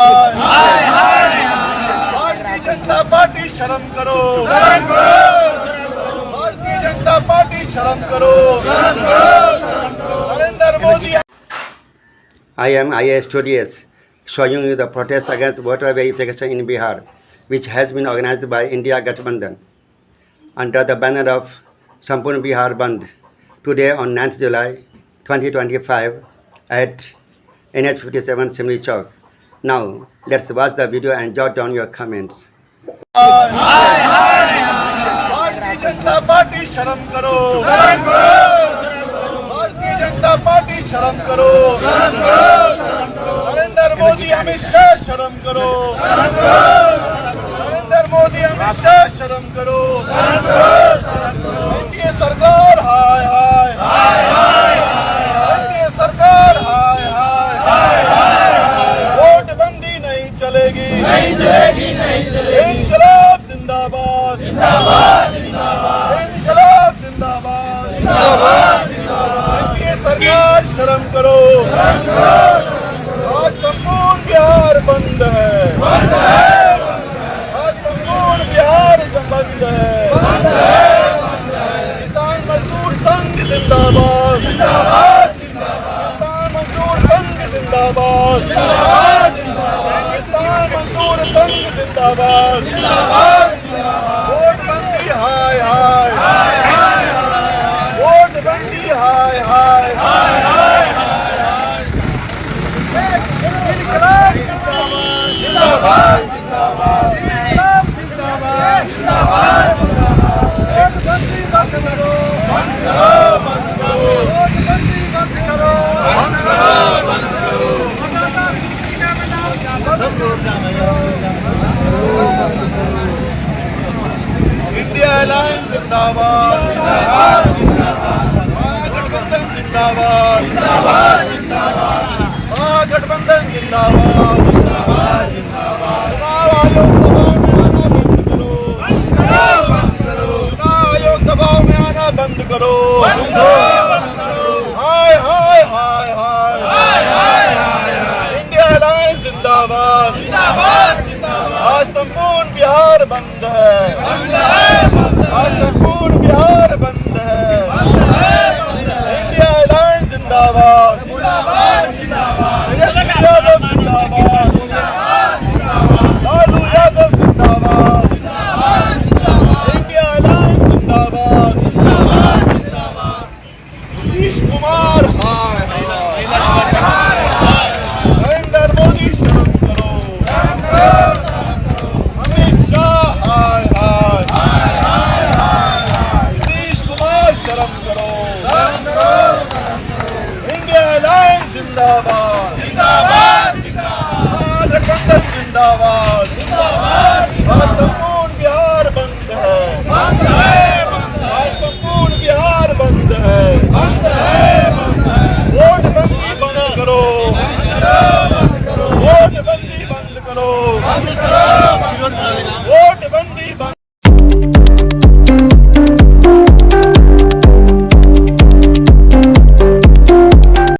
Bharatiya Janata party शर्म करो, Bharatiya Janata party शर्म करो, Narendra Modi. I am IAS Studios, showing you the protest against voter verification in Bihar, which has been organized by India Gathbandhan under the banner of Sampurna Bihar Bandh today on 9th July 2025 at NH57 Simri Chowk. Now, let's watch the video and jot down your comments. Bharatiya Janata party शर्म करो, Bharatiya Janata party शर्म करो, नरेंद्र मोदी अमित शाह शर्म करो, नरेंद्र मोदी अमित शाह शर्म करो, NDA सरकार हाय हाय, NDA सरकार हाय हाय, वोटबंदी नहीं चलेगी, इंकलाब जिंदाबाद, इंकलाब जिंदाबाद, एनडीए सरकार शर्म करो। आज संपूर्ण बिहार बंद है, आज संपूर्ण बिहार बंद है, किसान मजदूर संघ जिंदाबाद, किसान मजदूर संघ जिंदाबाद, किसान मजदूर संघ जिंदाबाद, वोटबंदी हाय हाय, वोटबंदी हाय हाय, इंकलाब जिंदाबाद, जिंदाबाद, जिंदाबाद, जिंदाबाद, वोटबंदी बंद करो, बंद करो, बंद करो, वोटबंदी बंद करो, बंद करो, बंद करो, इंडिया अलायंस जिंदाबाद, जिंदाबाद, महागठबंधन जिंदाबाद, जिंदाबाद, जिंदाबाद, महागठबंधन जिंदाबाद, जिंदाबाद, जिंदाबाद, चुनाव आयोग दबाव में आना बंद करो, चुनाव आयोग दबाव में आना बंद करो, हाय हाय हाय हाय, इंडिया अलायंस जिंदाबाद, जिंदाबाद, आज संपूर्ण बिहार बंद है, आज संपूर्ण बिहार बंद है, इंडिया अलायंस जिंदाबाद, तेजस्वी यादव जिंदाबाद, लालू यादव जिंदाबाद, इंडिया अलायंस जिंदाबाद, नीतीश कुमार हाय हाय, नरेंद्र मोदी शर्म करो, अमित शाह हाय हाय, नीतीश कुमार शर्म करो, इंडिया अलायंस जिंदाबाद, जिंदाबाद, महागठबंधन जिंदाबाद, जिंदाबाद, आज संपूर्ण बिहार बंद है, आज संपूर्ण बिहार बंद है, वोटबंदी बंद करो, वोटबंदी बंद करो, वोटबंदी बंद